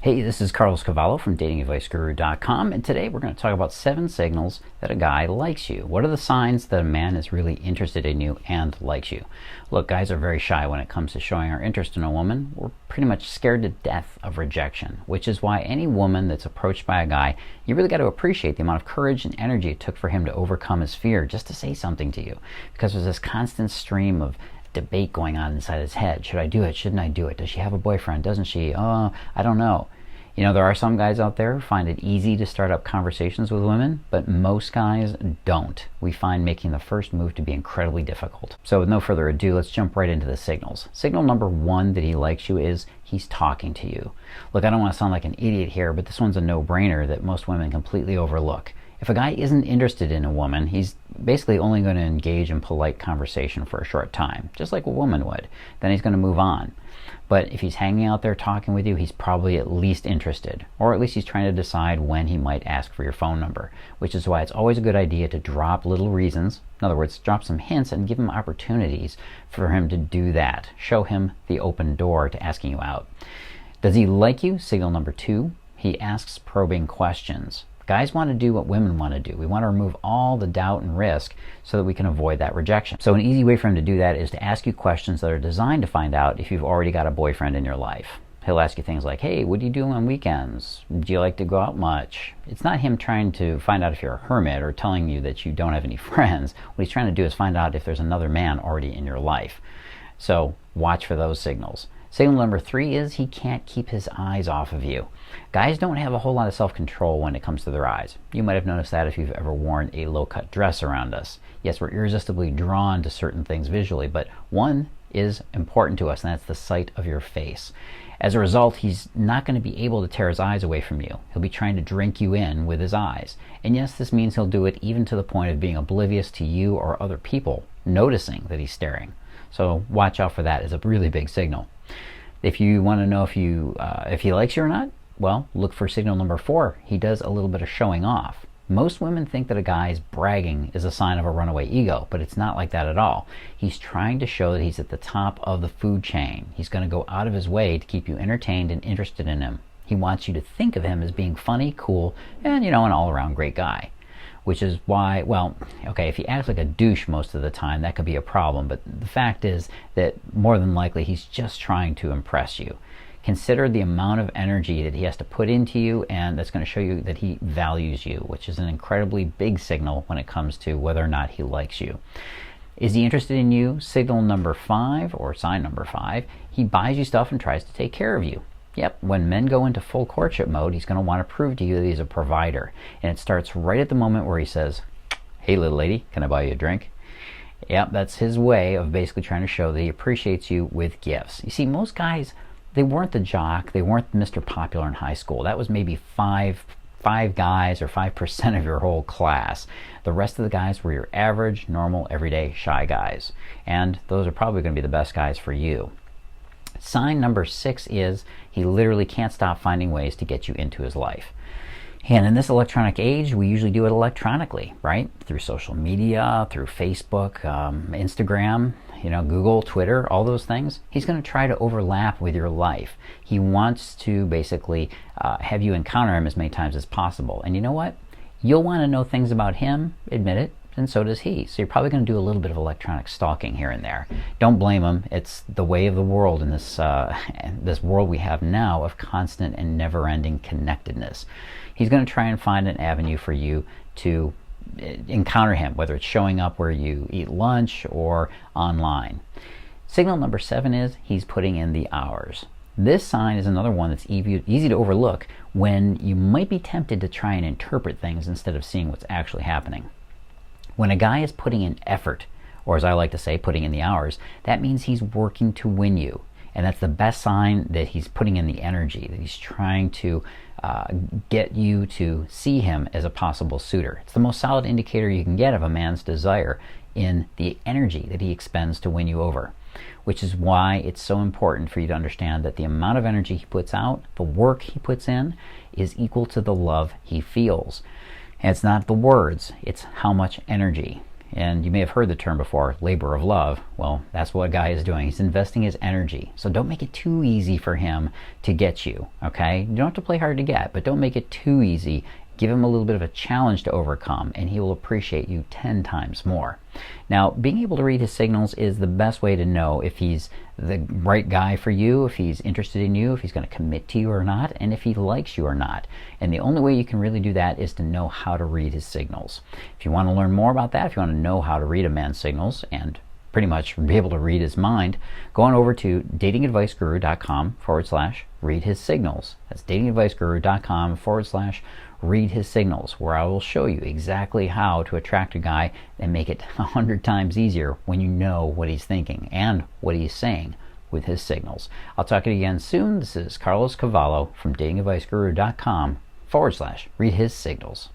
Hey, this is Carlos Cavallo from datingadviceguru.com, and today we're going to talk about 7 signals that a guy likes you. What are the signs that a man is really interested in you and likes you? Look, guys are very shy when it comes to showing our interest in a woman. We're pretty much scared to death of rejection, which is why any woman that's approached by a guy, you really got to appreciate the amount of courage and energy it took for him to overcome his fear just to say something to you, because there's this constant stream of debate going on inside his head. Should I do it? Shouldn't I do it? Does she have a boyfriend? Doesn't she? Oh, I don't know. You know, there are some guys out there who find it easy to start up conversations with women, but most guys don't. We find making the first move to be incredibly difficult. So with no further ado, let's jump right into the signals. Signal number 1 that he likes you is he's talking to you. Look, I don't want to sound like an idiot here, but this one's a no-brainer that most women completely overlook. If a guy isn't interested in a woman, he's basically only going to engage in polite conversation for a short time, just like a woman would. Then he's going to move on. But if he's hanging out there talking with you, he's probably at least interested, or at least he's trying to decide when he might ask for your phone number, which is why it's always a good idea to drop little reasons. In other words, drop some hints and give him opportunities for him to do that. Show him the open door to asking you out. Does he like you? Signal number 2, he asks probing questions. Guys want to do what women want to do. We want to remove all the doubt and risk so that we can avoid that rejection. So an easy way for him to do that is to ask you questions that are designed to find out if you've already got a boyfriend in your life. He'll ask you things like, hey, what do you do on weekends? Do you like to go out much? It's not him trying to find out if you're a hermit or telling you that you don't have any friends. What he's trying to do is find out if there's another man already in your life. So watch for those signals. Signal number 3 is he can't keep his eyes off of you. Guys don't have a whole lot of self-control when it comes to their eyes. You might have noticed that if you've ever worn a low-cut dress around us. Yes, we're irresistibly drawn to certain things visually, but one is important to us, and that's the sight of your face. As a result, he's not going to be able to tear his eyes away from you. He'll be trying to drink you in with his eyes. And yes, this means he'll do it even to the point of being oblivious to you or other people noticing that he's staring. So watch out for that. It's a really big signal. If you want to know if he likes you or not, well, look for signal number 4. He does a little bit of showing off. Most women think that a guy's bragging is a sign of a runaway ego, but it's not like that at all. He's trying to show that he's at the top of the food chain. He's going to go out of his way to keep you entertained and interested in him. He wants you to think of him as being funny, cool, and, an all-around great guy. Which is why, well, okay, if he acts like a douche most of the time, that could be a problem. But the fact is that more than likely he's just trying to impress you. Consider the amount of energy that he has to put into you, and that's going to show you that he values you, which is an incredibly big signal when it comes to whether or not he likes you. Is he interested in you? Signal number 5, or sign number 5, he buys you stuff and tries to take care of you. Yep, when men go into full courtship mode, he's going to want to prove to you that he's a provider. And it starts right at the moment where he says, hey, little lady, can I buy you a drink? Yep, that's his way of basically trying to show that he appreciates you with gifts. You see, most guys, they weren't the jock. They weren't Mr. Popular in high school. That was maybe five guys or 5% of your whole class. The rest of the guys were your average, normal, everyday, shy guys. And those are probably going to be the best guys for you. Sign number 6 is he literally can't stop finding ways to get you into his life. And in this electronic age, we usually do it electronically, right? Through social media, through Facebook, Instagram, Google, Twitter, all those things. He's going to try to overlap with your life. He wants to basically have you encounter him as many times as possible. And you know what? You'll want to know things about him, admit it, and so does he. So you're probably going to do a little bit of electronic stalking here and there. Don't blame him. It's the way of the world in this world we have now of constant and never-ending connectedness. He's going to try and find an avenue for you to encounter him, whether it's showing up where you eat lunch or online. Signal number 7 is he's putting in the hours. This sign is another one that's easy to overlook when you might be tempted to try and interpret things instead of seeing what's actually happening. When a guy is putting in effort, or as I like to say, putting in the hours, that means he's working to win you. And that's the best sign that he's putting in the energy, that he's trying to get you to see him as a possible suitor. It's the most solid indicator you can get of a man's desire in the energy that he expends to win you over. Which is why it's so important for you to understand that the amount of energy he puts out, the work he puts in, is equal to the love he feels. And it's not the words, it's how much energy. And you may have heard the term before, labor of love. Well, that's what a guy is doing. He's investing his energy. So don't make it too easy for him to get you, okay? You don't have to play hard to get, but don't make it too easy. Give him a little bit of a challenge to overcome, and he will appreciate you 10 times more. Now, being able to read his signals is the best way to know if he's the right guy for you, if he's interested in you, if he's going to commit to you or not, and if he likes you or not. And the only way you can really do that is to know how to read his signals. If you want to learn more about that, if you want to know how to read a man's signals and pretty much be able to read his mind, go on over to datingadviceguru.com/read his signals. That's datingadviceguru.com/read his signals, where I will show you exactly how to attract a guy and make it 100 times easier when you know what he's thinking and what he's saying with his signals. I'll talk to you again soon. This is Carlos Cavallo from datingadviceguru.com/read his signals.